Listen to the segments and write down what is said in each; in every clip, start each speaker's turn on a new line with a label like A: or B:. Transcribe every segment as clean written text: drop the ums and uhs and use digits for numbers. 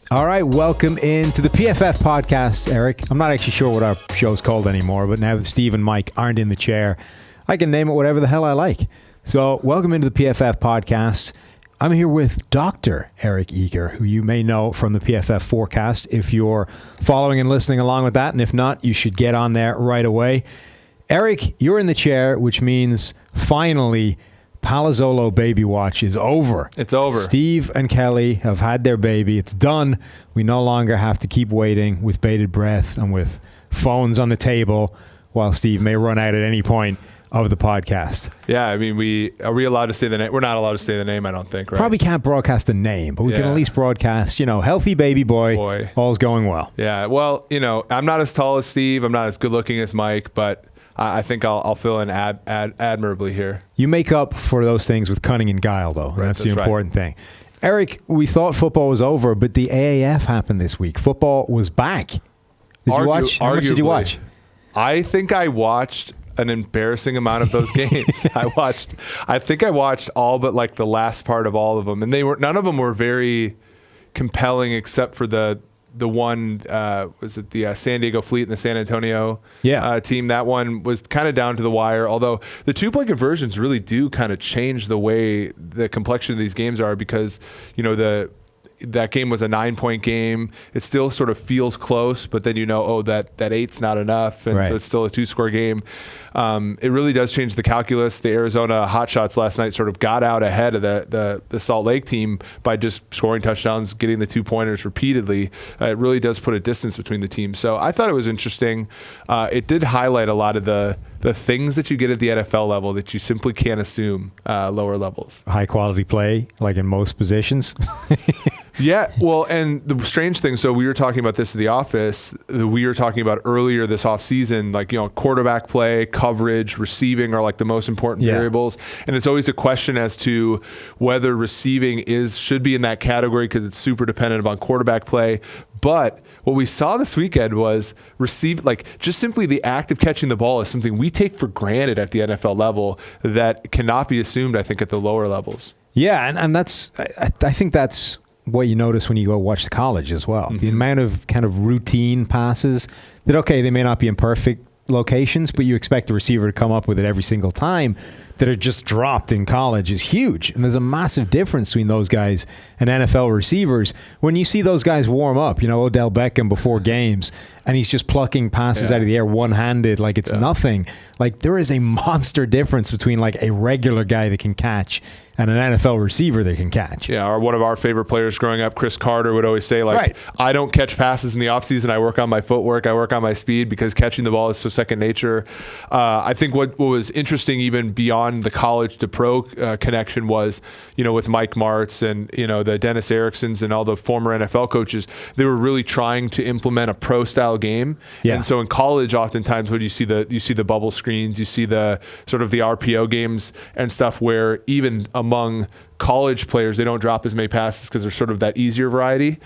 A: All right, welcome into the PFF podcast, Eric. I'm not actually sure what our show's called anymore, but now that Steve and Mike aren't in the chair, I can name it whatever the hell I like. So welcome into the PFF podcast. I'm here with Dr. Eric Eager, who you may know from the PFF forecast if you're following and listening along with that. And if not, you should get on there right away. Eric, you're in the chair, which means finally Palazzolo baby watch is over.
B: It's over.
A: Steve and Kelly have had their baby. It's done. We no longer have to keep waiting with bated breath and with phones on the table while Steve may run out at any point of the podcast.
B: Yeah, I mean, are we allowed to say the name? We're not allowed to say the name, I don't think, right?
A: Probably can't broadcast the name, but we can at least broadcast, healthy baby boy. All's going well.
B: Yeah, well, I'm not as tall as Steve. I'm not as good looking as Mike, but I think I'll fill in admirably here.
A: You make up for those things with cunning and guile, though.
B: Right,
A: that's the important thing. Eric, we thought football was over, but the AAF happened this week. Football was back. Did you watch? How much did you watch?
B: I think I watched an embarrassing amount of those games. I think I watched all but like the last part of all of them, and none of them were very compelling except for the one, was it the San Diego Fleet and the San Antonio team? That one was kind of down to the wire, although the two-point conversions really do kind of change the way the complexion of these games are because, that game was a 9-point game. It still sort of feels close, but then that 8's not enough, and so it's still a 2-score game. It really does change the calculus. The Arizona Hotshots last night sort of got out ahead of the Salt Lake team by just scoring touchdowns, getting the 2-pointers repeatedly. It really does put a distance between the teams. So I thought it was interesting. It did highlight a lot of the things that you get at the NFL level that you simply can't assume lower levels.
A: High quality play, like in most positions.
B: Yeah, well, and the strange thing, so we were talking about this at the office, we were talking about earlier this offseason, like, quarterback play, coverage, receiving are like the most important variables. And it's always a question as to whether receiving should be in that category because it's super dependent upon quarterback play. But what we saw this weekend was just simply the act of catching the ball is something we take for granted at the NFL level that cannot be assumed, I think, at the lower levels.
A: Yeah, and that's, I think that's what you notice when you go watch the college as well. Mm-hmm. The amount of kind of routine passes that, they may not be in perfect locations, but you expect the receiver to come up with it every single time, that are just dropped in college is huge. And there's a massive difference between those guys and NFL receivers. When you see those guys warm up, Odell Beckham before games, and he's just plucking passes out of the air one-handed like it's nothing. Like, there is a monster difference between like a regular guy that can catch and an NFL receiver that can catch.
B: Yeah, or one of our favorite players growing up, Chris Carter, would always say, I don't catch passes in the offseason. I work on my footwork. I work on my speed because catching the ball is so second nature. I think what was interesting even beyond the college to pro connection was, with Mike Martz and, the Dennis Ericksons and all the former NFL coaches, they were really trying to implement a pro-style game. Yeah. And so in college, oftentimes when you see the bubble screens, you see the sort of the RPO games and stuff where even among college players, they don't drop as many passes because they're sort of that easier variety.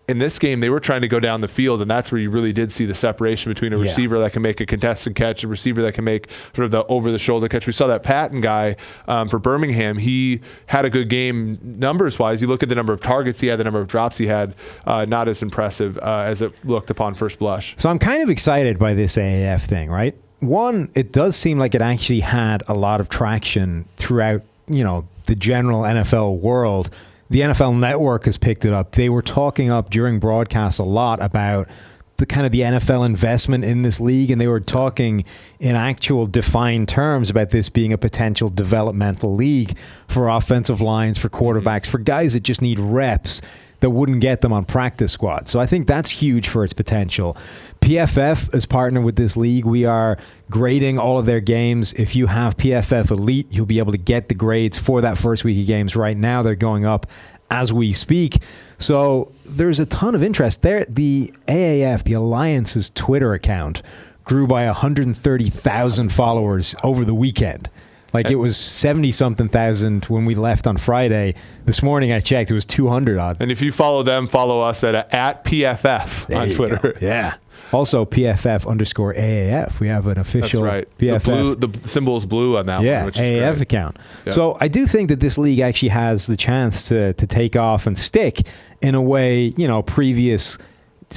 B: In this game, they were trying to go down the field, and that's where you really did see the separation between a receiver that can make a contested catch, a receiver that can make sort of the over-the-shoulder catch. We saw that Patton guy for Birmingham. He had a good game numbers-wise. You look at the number of targets he had, the number of drops he had, not as impressive as it looked upon first blush.
A: So I'm kind of excited by this AAF thing, right? One, it does seem like it actually had a lot of traction throughout, the general NFL world. The NFL Network has picked it up. They were talking up during broadcasts a lot about the kind of the NFL investment in this league, and they were talking in actual defined terms about this being a potential developmental league for offensive lines, for quarterbacks, for guys that just need reps that wouldn't get them on practice squad. So I think that's huge for its potential. PFF is partnered with this league. We are grading all of their games. If you have PFF Elite, you'll be able to get the grades for that first week of games. Right now, they're going up as we speak. So there's a ton of interest there. The AAF, the Alliance's Twitter account, grew by 130,000 followers over the weekend. Like, it was 70-something thousand when we left on Friday. This morning I checked, it was 200 odd.
B: And if you follow them, follow us at PFF on Twitter.
A: Yeah. Also, PFF_AAF. We have an official PFF.
B: The symbol is blue on that one, which is
A: AAF
B: great.
A: account.
B: Yeah.
A: So I do think that this league actually has the chance to take off and stick in a way, previous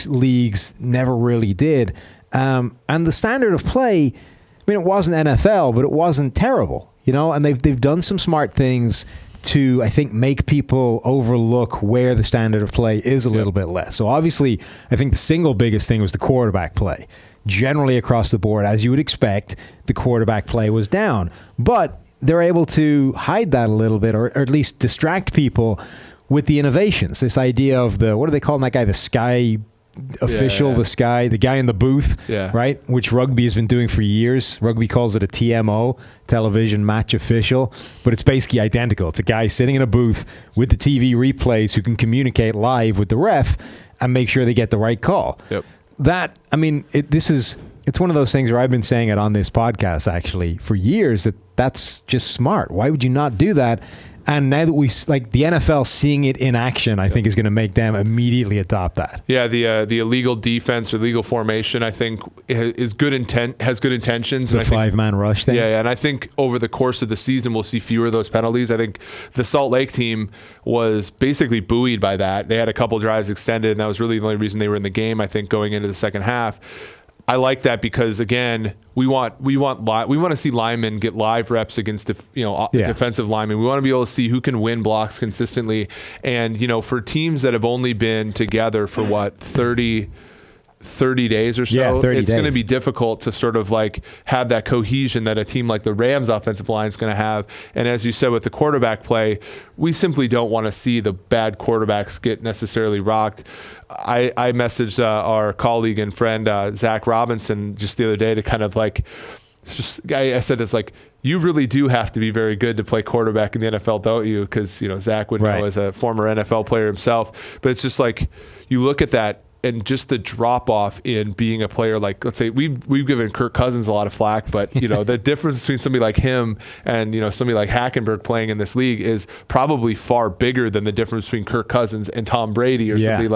A: leagues never really did. And the standard of play, it wasn't NFL, but it wasn't terrible, and they've done some smart things to, I think, make people overlook where the standard of play is a little bit less. So obviously, I think the single biggest thing was the quarterback play. Generally across the board, as you would expect, the quarterback play was down. But they're able to hide that a little bit, or at least distract people with the innovations. This idea of what are they calling that guy? The sky official, the guy in the booth, right? Which rugby has been doing for years. Rugby calls it a TMO, television match official, but it's basically identical. It's a guy sitting in a booth with the TV replays who can communicate live with the ref and make sure they get the right call.
B: Yep.
A: It's one of those things where I've been saying it on this podcast actually for years that's just smart. Why would you not do that? And now that the NFL seeing it in action, I think is going to make them immediately adopt that.
B: Yeah, the illegal defense or legal formation, I think, has good intentions.
A: The five-man rush thing.
B: Yeah, and I think over the course of the season, we'll see fewer of those penalties. I think the Salt Lake team was basically buoyed by that. They had a couple drives extended, and that was really the only reason they were in the game, I think, going into the second half. I like that because, again, we want to see linemen get live reps against defensive linemen. We want to be able to see who can win blocks consistently. And for teams that have only been together for 30 days or so, it's going to be difficult to sort of have that cohesion that a team like the Rams offensive line is going to have. And as you said with the quarterback play, we simply don't want to see the bad quarterbacks get necessarily rocked. I messaged our colleague and friend Zach Robinson just the other day to kind of I said it's you really do have to be very good to play quarterback in the NFL, don't you? Because Zach would know as a former NFL player himself. But it's just you look at that. And just the drop off in being a player let's say we've given Kirk Cousins a lot of flack, but the difference between somebody like him and somebody like Hackenberg playing in this league is probably far bigger than the difference between Kirk Cousins and Tom Brady or somebody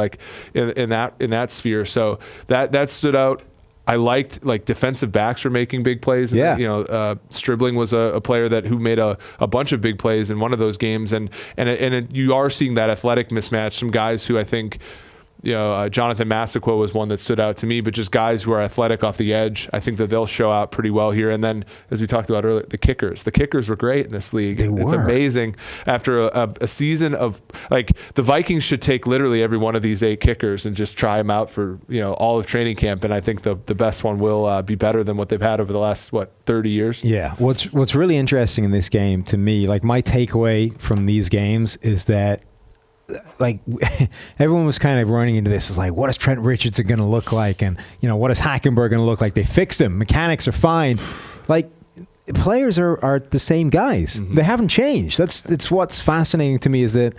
B: in that sphere. So that stood out. I liked defensive backs were making big plays. Stribling was a player who made a bunch of big plays in one of those games, and you are seeing that athletic mismatch. Some guys who I think. Jonathan Massaquoi was one that stood out to me, but just guys who are athletic off the edge. I think that they'll show out pretty well here. And then, as we talked about earlier, the kickers were great in this league. It's amazing. After a season of the Vikings should take literally every one of these 8 kickers and just try them out for all of training camp. And I think the best one will be better than what they've had over the last 30 years.
A: Yeah. What's really interesting in this game to me, my takeaway from these games is that. Everyone was kind of running into this as what is Trent Richardson going to look like, and what is Hackenberg going to look like? They fixed him, mechanics are fine. Players are the same guys. Mm-hmm. They haven't changed. That's what's fascinating to me is that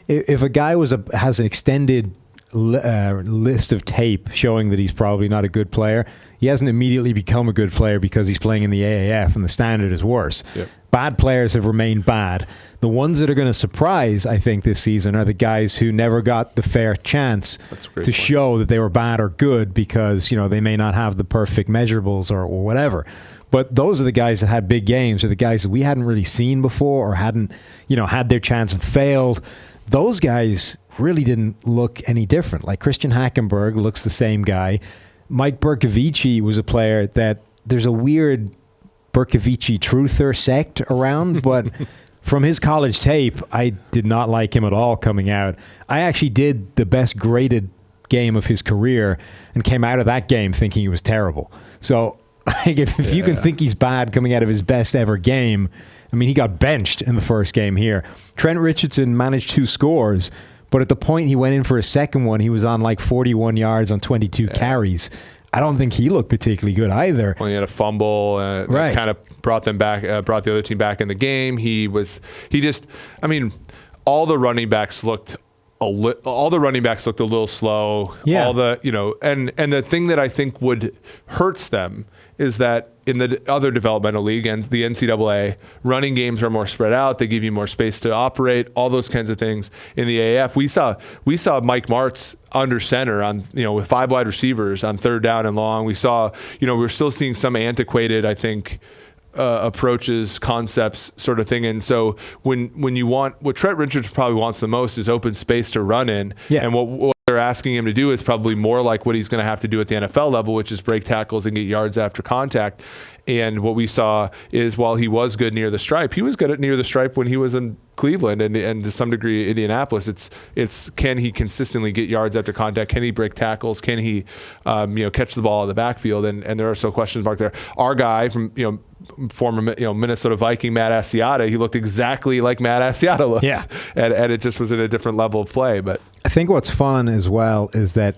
A: if a guy has an extended list of tape showing that he's probably not a good player, he hasn't immediately become a good player because he's playing in the AAF and the standard is worse. Yep. Bad players have remained bad. The ones that are going to surprise, I think, this season are the guys who never got the fair chance to show that they were bad or good because, they may not have the perfect measurables or whatever. But those are the guys that had big games, or the guys that we hadn't really seen before or hadn't, had their chance and failed. Those guys really didn't look any different. Christian Hackenberg looks the same guy. Mike Bercovici was a player that there's a weird Bercovici truther sect around, but from his college tape, I did not like him at all coming out. I actually did the best graded game of his career and came out of that game thinking he was terrible. So if you can think he's bad coming out of his best ever game, he got benched in the first game here. Trent Richardson managed 2 scores, but at the point he went in for a second one, he was on 41 yards on 22 carries. I don't think he looked particularly good either.
B: Well, he had a fumble, that kind of brought them back, brought the other team back in the game. All the running backs looked a little slow. Yeah. And the thing that I think hurts them is that in the other developmental league and the NCAA, running games are more spread out. They give you more space to operate, all those kinds of things. In the AAF, we saw Mike Martz under center on, with 5 wide receivers on 3rd down and long. We saw, we're still seeing some antiquated, I think, approaches, concepts, sort of thing. And so when you want, what Trent Richards probably wants the most is open space to run in.
A: Yeah.
B: And what they're asking him to do is probably more like what he's going to have to do at the NFL level, which is break tackles and get yards after contact. And what we saw is while he was good near the stripe, he was good at near the stripe when he was in Cleveland and to some degree Indianapolis. It's can he consistently get yards after contact? Can he break tackles? Can he catch the ball in the backfield? And there are still questions mark there. Our guy from former Minnesota Viking Matt Asiata, he looked exactly like Matt Asiata looks.
A: Yeah.
B: And it just was in a different level of play. But
A: I think what's fun as well is that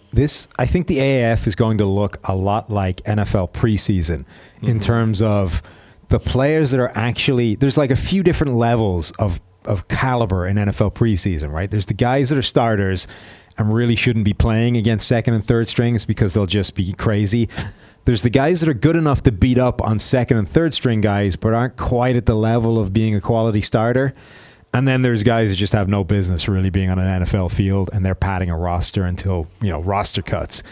A: I think the AAF is going to look a lot like NFL preseason in terms of the players that are actually, there's like a few different levels of caliber in NFL preseason, right? There's the guys that are starters and really shouldn't be playing against second and third strings because they'll just be crazy. There's the guys that are good enough to beat up on second and third string guys but aren't quite at the level of being a quality starter. And then there's guys that just have no business really being on an NFL field and they're padding a roster until, roster cuts.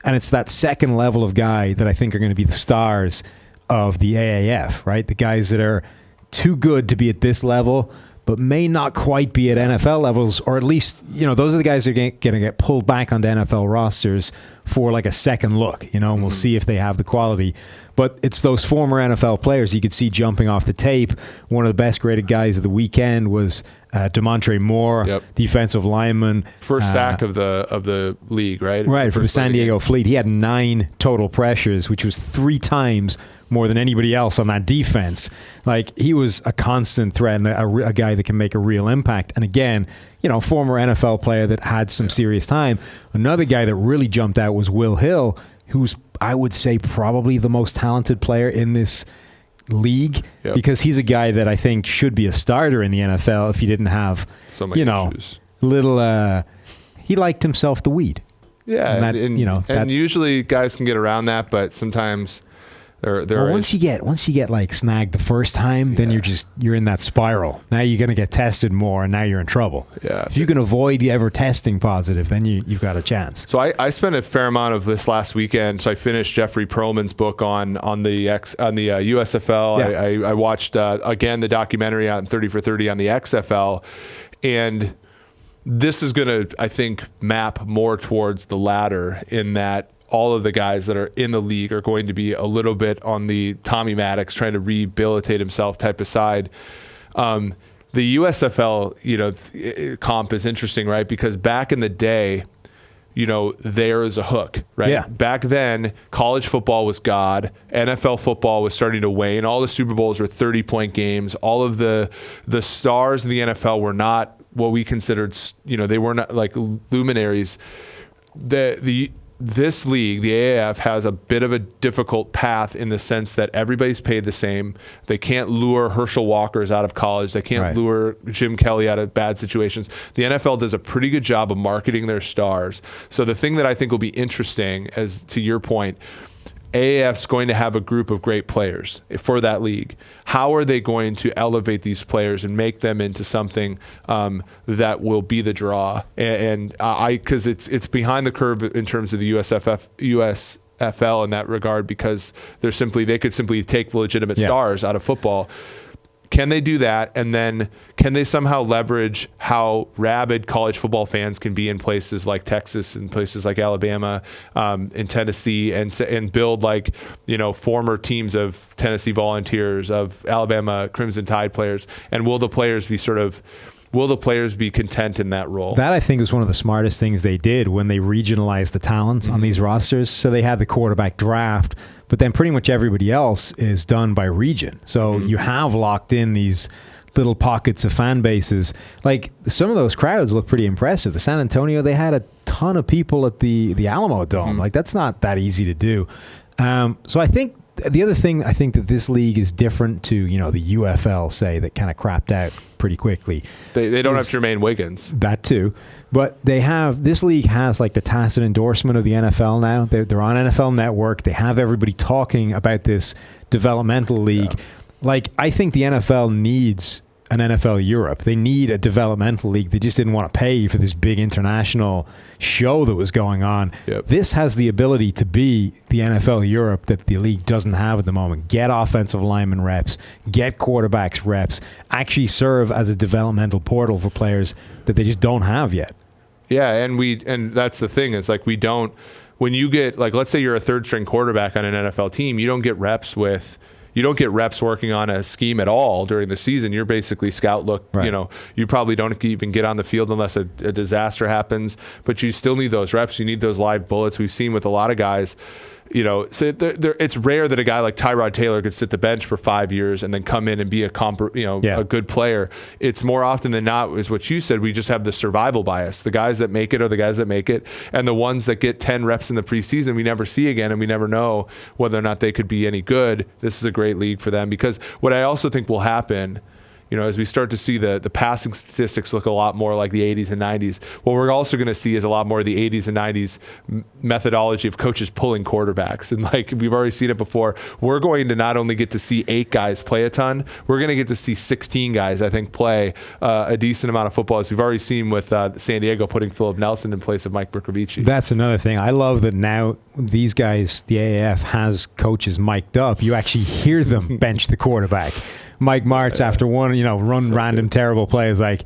A: And it's that second level of guy that I think are going to be the stars of the AAF, right? The guys that are too good to be at this level but may not quite be at NFL levels, or at least, those are the guys that are going to get pulled back onto NFL rosters for like a second look, and we'll see if they have the quality. But it's those former NFL players you could see jumping off the tape. One of the best graded guys of the weekend was Demontre Moore, defensive lineman.
B: First sack of the league, right?
A: Right, for the San Diego Fleet. He had 9 total pressures, which was 3 times more than anybody else on that defense. Like, he was a constant threat and a guy that can make a real impact. And again, former NFL player that had some serious time. Another guy that really jumped out was Will Hill, who's, I would say, probably the most talented player in this league because he's a guy that I think should be a starter in the NFL if he didn't have,
B: so many issues.
A: He liked himself the weed.
B: Yeah, and usually guys can get around that, but sometimes
A: once you get like snagged the first time, then you're in that spiral. Now you're going to get tested more, and now you're in trouble. Yeah, if you can avoid ever testing positive, then you've got a chance.
B: So I spent a fair amount of this last weekend. So I finished Jeffrey Perlman's book on the USFL. Yeah. I watched again the documentary on 30 for 30 on the XFL, and this is going to, I think, map more towards the latter in that all of the guys that are in the league are going to be a little bit on the Tommy Maddox trying to rehabilitate himself type of side. The USFL, comp is interesting, right? Because back in the day, there is a hook, right?
A: Yeah.
B: Back then, college football was God. NFL football was starting to wane. All the Super Bowls were 30-point games. All of the stars in the NFL were not what we considered, they were not like luminaries. This league, the AAF, has a bit of a difficult path in the sense that everybody's paid the same. They can't lure Herschel Walkers out of college. They can't lure Jim Kelly out of bad situations. The NFL does a pretty good job of marketing their stars. So the thing that I think will be interesting, as to your point, AAF's going to have a group of great players for that league. How are they going to elevate these players and make them into something that will be the draw? And because it's behind the curve in terms of the USFL in that regard, because they could simply take the legitimate stars out of football. Can they do that? And then can they somehow leverage how rabid college football fans can be in places like Texas and places like Alabama, in Tennessee, and build former teams of Tennessee Volunteers, of Alabama Crimson Tide players? And will the players be content in that role?
A: That, I think, was one of the smartest things they did when they regionalized the talent on these rosters. So they had the quarterback draft, but then pretty much everybody else is done by region. So you have locked in these little pockets of fan bases. Like, some of those crowds look pretty impressive. The San Antonio, they had a ton of people at the Alamo Dome. Like, that's not that easy to do. So I think the other thing I think that this league is different to, the UFL, say, that kind of crapped out pretty quickly.
B: They don't have Jermaine Wiggins.
A: That too. But this league has like the tacit endorsement of the NFL now. They're on NFL Network. They have everybody talking about this developmental league. Yeah. Like, I think the NFL needs an NFL Europe. They need a developmental league. They just didn't want to pay for this big international show that was going on.
B: Yep.
A: This has the ability to be the NFL Europe that the league doesn't have at the moment. Get offensive lineman reps, get quarterbacks reps, actually serve as a developmental portal for players that they just don't have yet.
B: Yeah, and that's the thing, is like, we don't, when you get, like, let's say you're a third string quarterback on an NFL team, you don't get reps working on a scheme at all during the season. You're basically scout look,
A: right.
B: You probably don't even get on the field unless a disaster happens, but you still need those reps. You need those live bullets. We've seen with a lot of guys, so it's rare that a guy like Tyrod Taylor could sit the bench for 5 years and then come in and be a good player. It's more often than not, is what you said, we just have the survival bias. The guys that make it are the guys that make it, and the ones that get 10 reps in the preseason we never see again, and we never know whether or not they could be any good. This is a great league for them, because what I also think will happen, as we start to see the passing statistics look a lot more like the 80s and 90s, what we're also going to see is a lot more of the 80s and 90s methodology of coaches pulling quarterbacks. And like, we've already seen it before. We're going to not only get to see 8 guys play a ton, we're going to get to see 16 guys, I think, play a decent amount of football, as we've already seen with San Diego putting Philip Nelson in place of Mike Bercovici.
A: That's another thing. I love that now these guys, the AAF has coaches mic'd up. You actually hear them bench the quarterback. Mike Martz, after one, random terrible play, is like,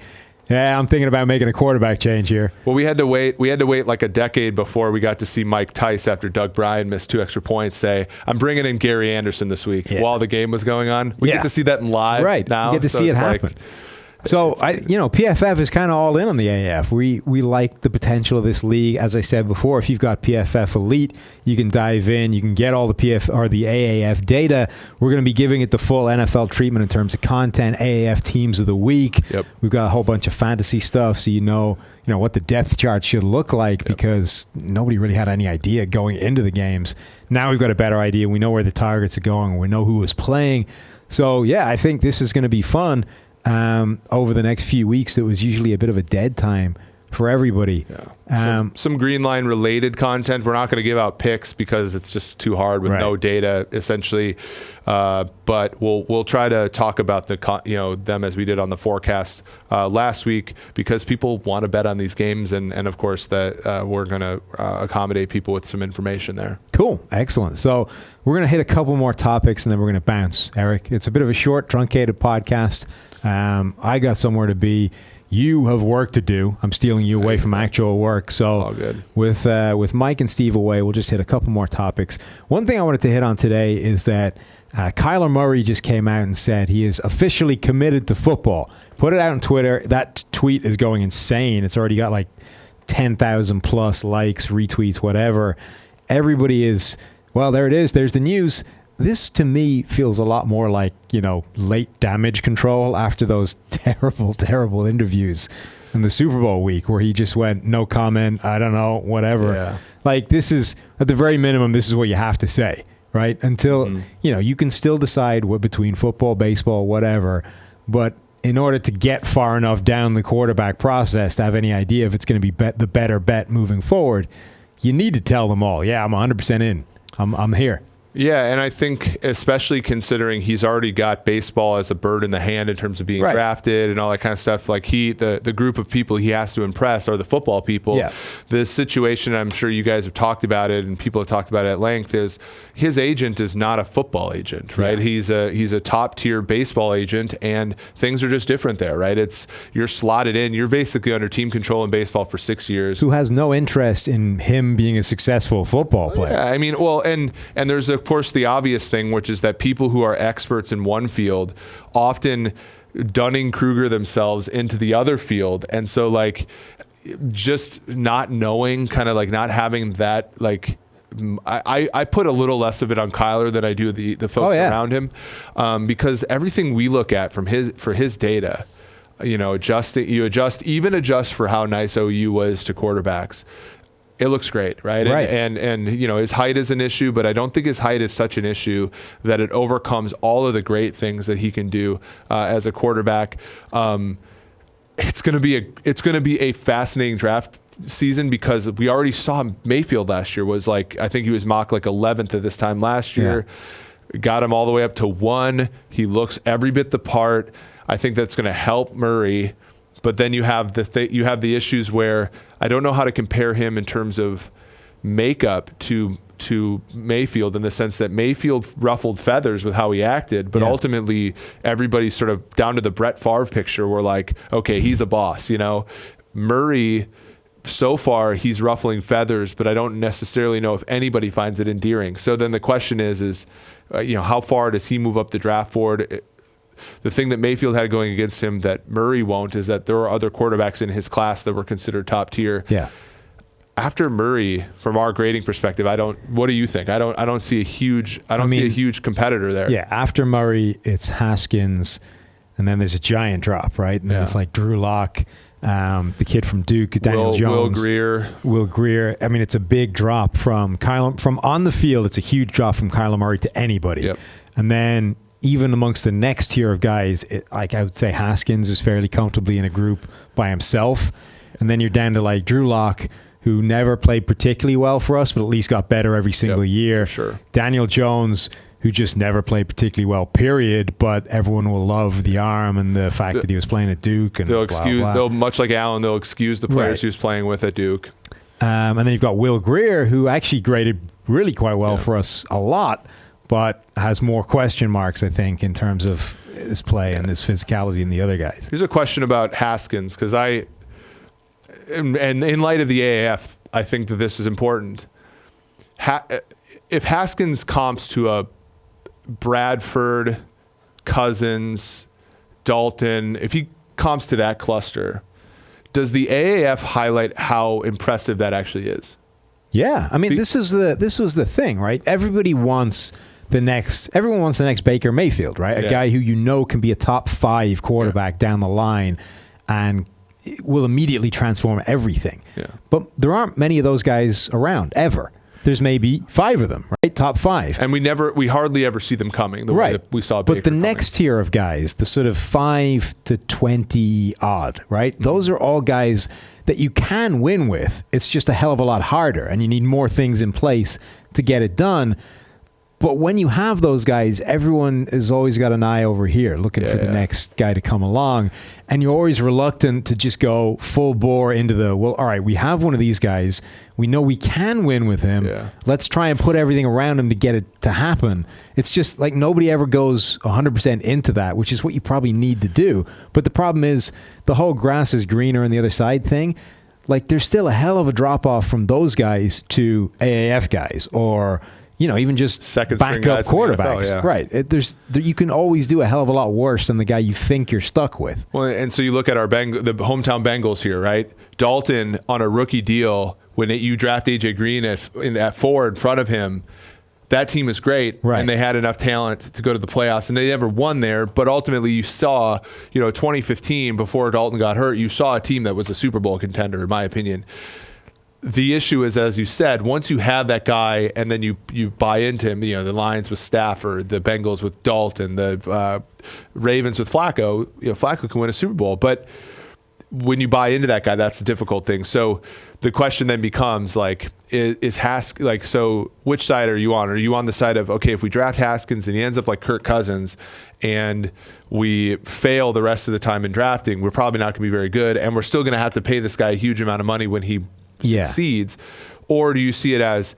A: yeah, I'm thinking about making a quarterback change here.
B: Well, we had to wait like a decade before we got to see Mike Tice, after Doug Bryan missed 2 extra points, say, I'm bringing in Gary Anderson this week while the game was going on. We get to see that in live now.
A: You get to see it happen. So, PFF is kind of all in on the AAF. We like the potential of this league. As I said before, if you've got PFF Elite, you can dive in. You can get all the the AAF data. We're going to be giving it the full NFL treatment in terms of content, AAF teams of the week.
B: Yep.
A: We've got a whole bunch of fantasy stuff, so you know what the depth chart should look like, because nobody really had any idea going into the games. Now we've got a better idea. We know where the targets are going. We know who is playing. So, yeah, I think this is going to be fun. Over the next few weeks, that was usually a bit of a dead time for everybody.
B: Yeah. Some Green Line related content. We're not going to give out picks because it's just too hard with no data, essentially. But we'll try to talk about them as we did on the forecast last week, because people want to bet on these games, and of course that we're going to accommodate people with some information there.
A: Cool, excellent. So we're going to hit a couple more topics, and then we're going to bounce. Eric, it's a bit of a short, truncated podcast. I got somewhere to be. You have work to do. I'm stealing you away from actual work. So
B: all good.
A: With Mike and Steve away, we'll just hit a couple more topics. One thing I wanted to hit on today is that Kyler Murray just came out and said he is officially committed to football. Put it out on Twitter. That tweet is going insane. It's already got like 10,000 plus likes, retweets, whatever. Everybody is, well, there it is. There's the news. This, to me, feels a lot more like, late damage control after those terrible, terrible interviews in the Super Bowl week where he just went, no comment, I don't know, whatever.
B: Yeah.
A: Like, this is, at the very minimum, this is what you have to say, right? Until, you can still decide what between football, baseball, whatever, but in order to get far enough down the quarterback process to have any idea if it's going to be the better bet moving forward, you need to tell them all, yeah, I'm 100% in. I'm here.
B: Yeah, and I think especially considering he's already got baseball as a bird in the hand in terms of being drafted and all that kind of stuff, like the group of people he has to impress are the football people.
A: Yeah.
B: The situation, I'm sure you guys have talked about it and people have talked about it at length, is his agent is not a football agent, right? Yeah. He's a top-tier baseball agent, and things are just different there, right? You're slotted in. You're basically under team control in baseball for 6 years.
A: Who has no interest in him being a successful football player.
B: Yeah, I mean, well, and there's of course the obvious thing, which is that people who are experts in one field often Dunning-Kruger themselves into the other field. And so like just not knowing, kind of like not having that, like I put a little less of it on Kyler than I do the folks around him, because everything we look at for his data, adjust for how nice OU was to quarterbacks. it looks great, right?
A: Right.
B: And his height is an issue, but I don't think his height is such an issue that it overcomes all of the great things that he can do as a quarterback. It's going to be a fascinating draft season because we already saw Mayfield last year was I think he was mocked 11th at this time last year. Yeah. Got him all the way up to 1. He looks every bit the part. I think that's going to help Murray. But then you have the issues where I don't know how to compare him in terms of makeup to Mayfield, in the sense that Mayfield ruffled feathers with how he acted, but ultimately everybody's sort of down to the Brett Favre picture where okay, he's a boss, Murray, so far he's ruffling feathers, but I don't necessarily know if anybody finds it endearing. So then the question is how far does he move up the draft board? The thing that Mayfield had going against him that Murray won't is that there are other quarterbacks in his class that were considered top tier.
A: Yeah.
B: After Murray, from our grading perspective, what do you think? I don't see a huge competitor there.
A: Yeah, after Murray, it's Haskins, and then there's a giant drop, right? And then it's Drew Lock, the kid from Duke, Daniel Jones, Will Greer. I mean, it's a big drop from on the field. It's a huge drop from Kyler Murray to anybody.
B: Yep.
A: And then even amongst the next tier of guys, I would say Haskins is fairly comfortably in a group by himself, and then you're down to Drew Lock, who never played particularly well for us, but at least got better every single year.
B: Sure.
A: Daniel Jones, who just never played particularly well, period, but everyone will love the arm and the fact that he was playing at Duke. And
B: they'll much like Allen, they'll excuse the players he was playing with at Duke.
A: And then you've got Will Greer, who actually graded really quite well for us a lot, but has more question marks, I think, in terms of his play and his physicality than the other guys.
B: Here's a question about Haskins, because and in light of the AAF, I think that this is important. If Haskins comps to a Bradford, Cousins, Dalton, if he comps to that cluster, does the AAF highlight how impressive that actually is?
A: Yeah, I mean, this was the thing, right? Everyone wants the next Baker Mayfield, right? A guy who can be a top 5 quarterback down the line and will immediately transform everything. Yeah. But there aren't many of those guys around ever. There's maybe 5 of them, right? Top 5.
B: And we hardly ever see them coming the way that we saw Baker
A: But the next tier of guys, the sort of 5 to 20 odd, right? Mm-hmm. Those are all guys that you can win with. It's just a hell of a lot harder, and you need more things in place to get it done. But when you have those guys, everyone has always got an eye over here looking for the next guy to come along. And you're always reluctant to just go full bore into all right, we have one of these guys. We know we can win with him. Yeah. Let's try and put everything around him to get it to happen. It's just nobody ever goes 100% into that, which is what you probably need to do. But the problem is the whole grass is greener on the other side thing. There's still a hell of a drop-off from those guys to AAF guys or even just backup quarterbacks. NFL, right. You can always do a hell of a lot worse than the guy you think you're stuck with.
B: Well, and so you look at the hometown Bengals here, right? Dalton on a rookie deal, when you draft AJ Green at 4 in front of him, that team is great, right. And they had enough talent to go to the playoffs, and they never won there. But ultimately, you saw, 2015, before Dalton got hurt, you saw a team that was a Super Bowl contender, in my opinion. The issue is, as you said, once you have that guy and then you buy into him, the Lions with Stafford, the Bengals with Dalton, the Ravens with Flacco, Flacco can win a Super Bowl. But when you buy into that guy, that's the difficult thing. So the question then becomes is Haskins, so which side are you on? Are you on the side of, okay, if we draft Haskins and he ends up like Kirk Cousins and we fail the rest of the time in drafting, we're probably not going to be very good, and we're still going to have to pay this guy a huge amount of money when he succeeds? Or do you see it as,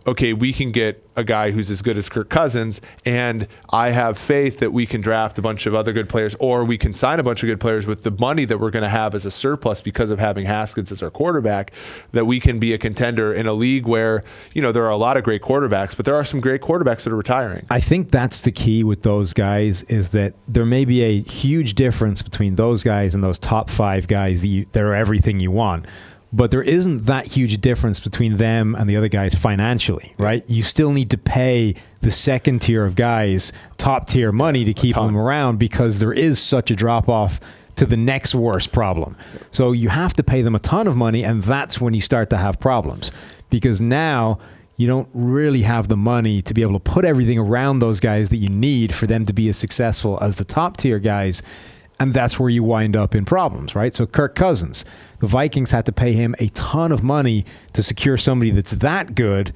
B: okay, we can get a guy who's as good as Kirk Cousins, and I have faith that we can draft a bunch of other good players, or we can sign a bunch of good players with the money that we're going to have as a surplus because of having Haskins as our quarterback, that we can be a contender in a league where, there are a lot of great quarterbacks, but there are some great quarterbacks that are retiring.
A: I think that's the key with those guys, is that there may be a huge difference between those guys and those top 5 guys that are everything you want. But there isn't that huge difference between them and the other guys financially, right? You still need to pay the second tier of guys top tier money to keep them around, because there is such a drop off to the next worst problem. So you have to pay them a ton of money, and that's when you start to have problems, because now you don't really have the money to be able to put everything around those guys that you need for them to be as successful as the top tier guys. And that's where you wind up in problems, right? So Kirk Cousins, the Vikings had to pay him a ton of money to secure somebody that's that good,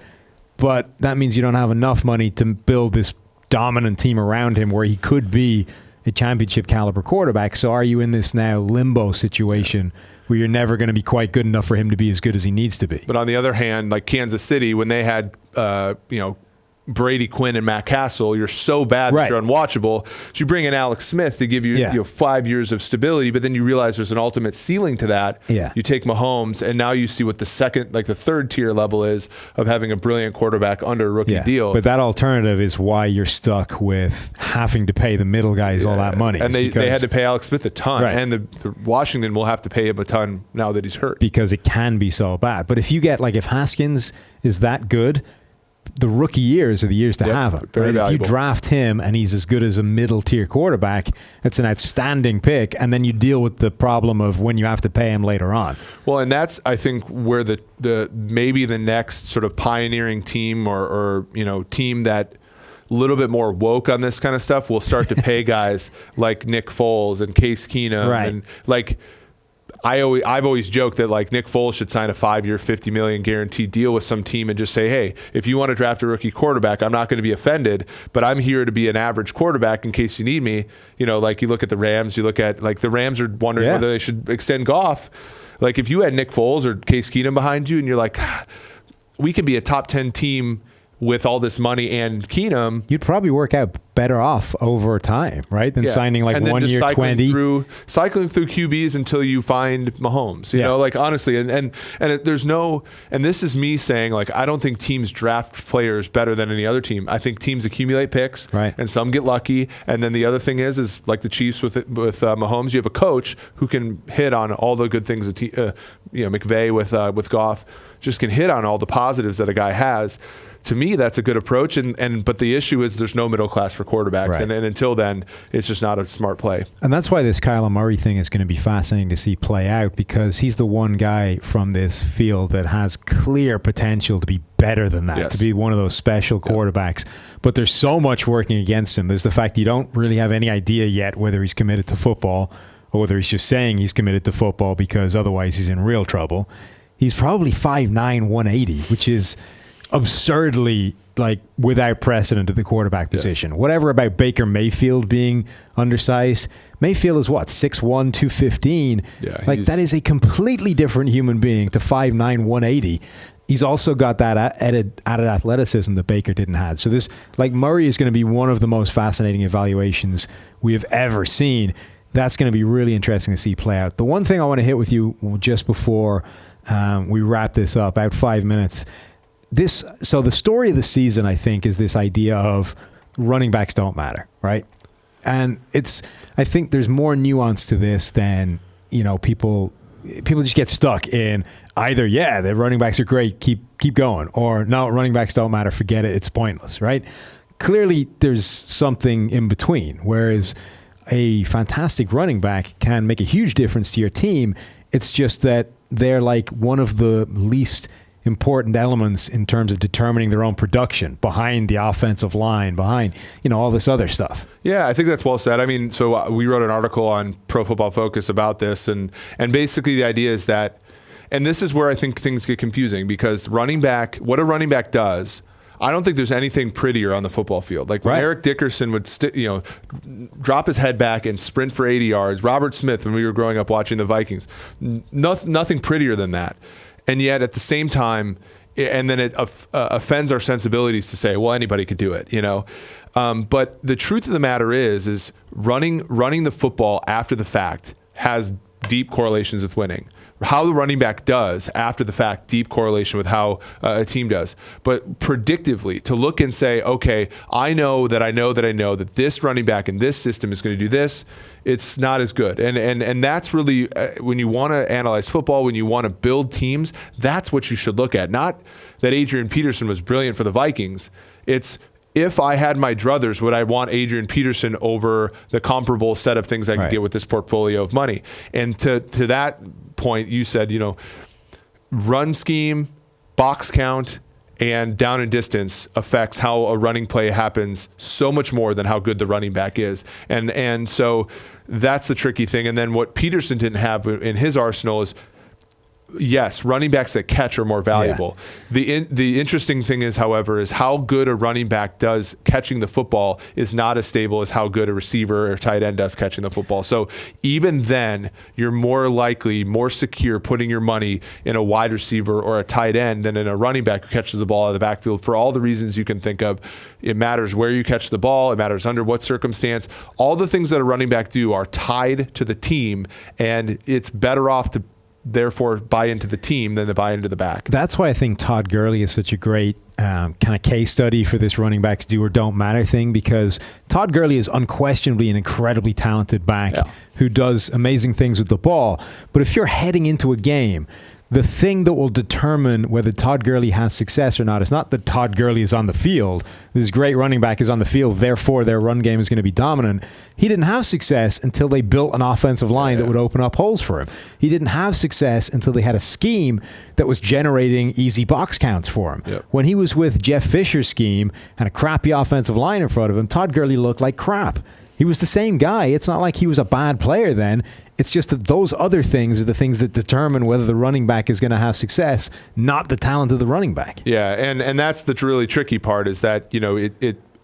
A: but that means you don't have enough money to build this dominant team around him where he could be a championship caliber quarterback. So are you in this now limbo situation where you're never going to be quite good enough for him to be as good as he needs to be?
B: But on the other hand, like Kansas City, when they had, Brady Quinn and Matt Castle, you're so bad that you're unwatchable. So you bring in Alex Smith to give you, 5 years of stability, but then you realize there's an ultimate ceiling to that.
A: Yeah.
B: You take Mahomes, and now you see what the third tier level is of having a brilliant quarterback under a rookie deal.
A: But that alternative is why you're stuck with having to pay the middle guys all that money.
B: And they had to pay Alex Smith a ton, and the Washington will have to pay him a ton now that he's hurt.
A: Because it can be so bad. But if you get, if Haskins is that good, the rookie years are the years to have him.
B: Very valuable.
A: If you draft him and he's as good as a middle tier quarterback, it's an outstanding pick. And then you deal with the problem of when you have to pay him later on.
B: Well, and that's, I think, where the maybe the next sort of pioneering team or team that a little bit more woke on this kind of stuff will start to pay guys like Nick Foles and Case Keenum and I've always joked that Nick Foles should sign a 5-year, $50 million guaranteed deal with some team and just say, hey, if you want to draft a rookie quarterback, I'm not going to be offended, but I'm here to be an average quarterback in case you need me. You look at the Rams, you look at the Rams are wondering whether they should extend Goff. If you had Nick Foles or Case Keenum behind you and you're like, we can be a top 10 team with all this money and Keenum,
A: you'd probably work out better off over time, right? Than signing 1 year 20.
B: Cycling through QBs until you find Mahomes. You know, honestly, and there's no, and this is me saying I don't think teams draft players better than any other team. I think teams accumulate picks, and some get lucky. And then the other thing is like the Chiefs with Mahomes, you have a coach who can hit on all the good things. McVay with Goff just can hit on all the positives that a guy has. To me, that's a good approach, but the issue is there's no middle class for quarterbacks, and until then, it's just not a smart play.
A: And that's why this Kyler Murray thing is going to be fascinating to see play out, because he's the one guy from this field that has clear potential to be better than that, to be one of those special quarterbacks. But there's so much working against him. There's the fact you don't really have any idea yet whether he's committed to football or whether he's just saying he's committed to football because otherwise he's in real trouble. He's probably 5'9", 180, which is absurdly without precedent at the quarterback position. Whatever about Baker Mayfield being undersized, Mayfield is 6'1", 215. That is a completely different human being to 5'9", 180. He's also got that added athleticism that Baker didn't have. So this, Murray is going to be one of the most fascinating evaluations we have ever seen. That's going to be really interesting to see play out. The one thing I want to hit with you just before we wrap this up, about 5 minutes. So the story of the season, I think, is this idea of running backs don't matter, right? And I think there's more nuance to this than, people just get stuck in either, the running backs are great, keep going, or no, running backs don't matter, forget it, it's pointless, right? Clearly, there's something in between, whereas a fantastic running back can make a huge difference to your team. It's just that they're one of the least important elements in terms of determining their own production behind the offensive line, behind, all this other stuff.
B: Yeah, I think that's well said. I mean, so we wrote an article on Pro Football Focus about this, and basically the idea is that, and this is where I think things get confusing, because what a running back does, I don't think there's anything prettier on the football field. When Eric Dickerson would drop his head back and sprint for 80 yards, Robert Smith, when we were growing up watching the Vikings, nothing prettier than that. And yet at the same time, and then it offends our sensibilities to say, well, anybody could do it, But the truth of the matter is running the football after the fact has deep correlations with winning. How the running back does after the fact, deep correlation with how a team does. But predictively, to look and say, okay, I know that this running back in this system is going to do this, it's not as good. And that's really, when you want to analyze football, when you want to build teams, that's what you should look at. Not that Adrian Peterson was brilliant for the Vikings. It's if I had my druthers, would I want Adrian Peterson over the comparable set of things I could get with this portfolio of money? And to that point, you said, run scheme, box count, and down and distance affects how a running play happens so much more than how good the running back is. And so that's the tricky thing. And then what Peterson didn't have in his arsenal is, yes, running backs that catch are more valuable. Yeah. The interesting thing is, however, is how good a running back does catching the football is not as stable as how good a receiver or tight end does catching the football. So even then, you're more likely, more secure putting your money in a wide receiver or a tight end than in a running back who catches the ball out of the backfield for all the reasons you can think of. It matters where you catch the ball. It matters under what circumstance. All the things that a running back do are tied to the team, and it's better off to therefore buy into the team than to buy into the back.
A: That's why I think Todd Gurley is such a great kind of case study for this running backs do or don't matter thing, because Todd Gurley is unquestionably an incredibly talented back who does amazing things with the ball. But if you're heading into a game, the thing that will determine whether Todd Gurley has success or not is not that Todd Gurley is on the field. This great running back is on the field, therefore their run game is going to be dominant. He didn't have success until they built an offensive line that would open up holes for him. He didn't have success until they had a scheme that was generating easy box counts for him. Yep. When he was with Jeff Fisher's scheme and a crappy offensive line in front of him, Todd Gurley looked like crap. He was the same guy. It's not like he was a bad player then. It's just that those other things are the things that determine whether the running back is going to have success, not the talent of the running back.
B: Yeah, and that's the really tricky part is that,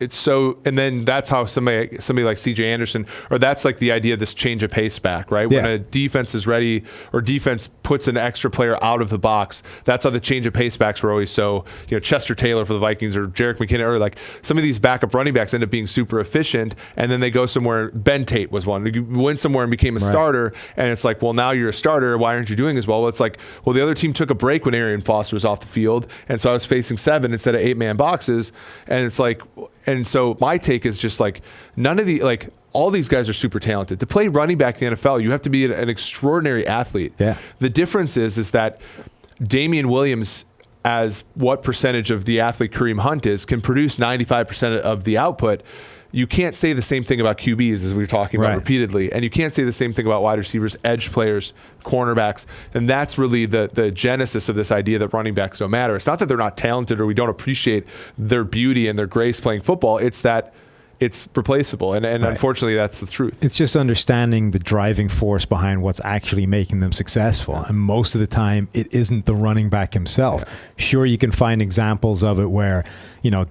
B: it's so, and then that's how somebody like CJ Anderson, or that's like the idea of this change of pace back, right? When a defense is ready or defense puts an extra player out of the box, that's how the change of pace backs were always so, Chester Taylor for the Vikings or Jerick McKinnon, or like some of these backup running backs end up being super efficient, and then they go somewhere. Ben Tate was one. You went somewhere and became a starter, and it's like, well, now you're a starter. Why aren't you doing as well? Well, it's like, well, the other team took a break when Arian Foster was off the field, and so I was facing 7 instead of 8-man boxes, and it's like, and so my take is just like none of the, like all these guys are super talented. To play running back in the NFL, you have to be an extraordinary athlete. Yeah. The difference is that Damian Williams, as what percentage of the athlete Kareem Hunt is, can produce 95% of the output. You can't say the same thing about QBs, as we were talking about repeatedly. And you can't say the same thing about wide receivers, edge players, cornerbacks. And that's really the genesis of this idea that running backs don't matter. It's not that they're not talented or we don't appreciate their beauty and their grace playing football. It's that it's replaceable. And unfortunately, that's the truth.
A: It's just understanding the driving force behind what's actually making them successful. And most of the time, it isn't the running back himself. Yeah. Sure, you can find examples of it where,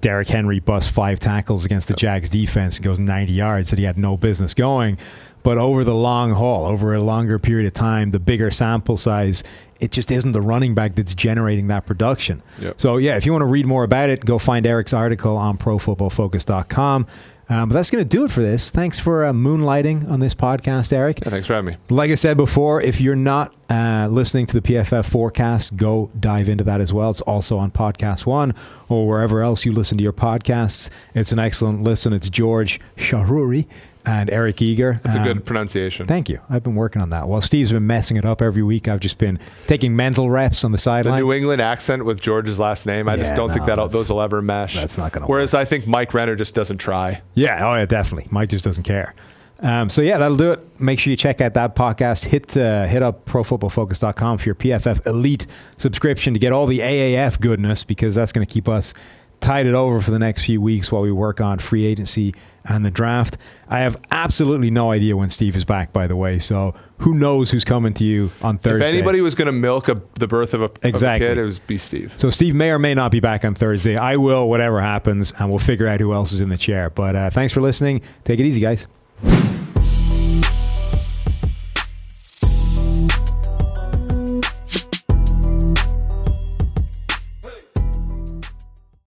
A: Derrick Henry busts 5 tackles against the Jags defense and goes 90 yards that he had no business going. But over the long haul, over a longer period of time, the bigger sample size, it just isn't the running back that's generating that production. Yep. So, if you want to read more about it, go find Eric's article on profootballfocus.com. But that's going to do it for this. Thanks for moonlighting on this podcast, Eric.
B: Yeah, thanks for having me.
A: Like I said before, if you're not listening to the PFF forecast, go dive into that as well. It's also on Podcast One or wherever else you listen to your podcasts. It's an excellent listen. It's George Shahruri and Eric Eager.
B: That's a good pronunciation.
A: Thank you. I've been working on that. While Steve's been messing it up every week, I've just been taking mental reps on the sideline.
B: The New England accent with George's last name, I just don't think those will ever mesh.
A: That's not going to work.
B: Whereas I think Mike Renner just doesn't try.
A: Yeah, definitely. Mike just doesn't care. That'll do it. Make sure you check out that podcast. Hit up profootballfocus.com for your PFF Elite subscription to get all the AAF goodness, because that's going to keep us tided over for the next few weeks while we work on free agency and the draft. I have absolutely no idea when Steve is back, by the way, so who knows who's coming to you on Thursday.
B: If anybody was going to milk the birth of a kid, it would be Steve.
A: So Steve may or may not be back on Thursday. I will, whatever happens, and we'll figure out who else is in the chair. But thanks for listening. Take it easy, guys.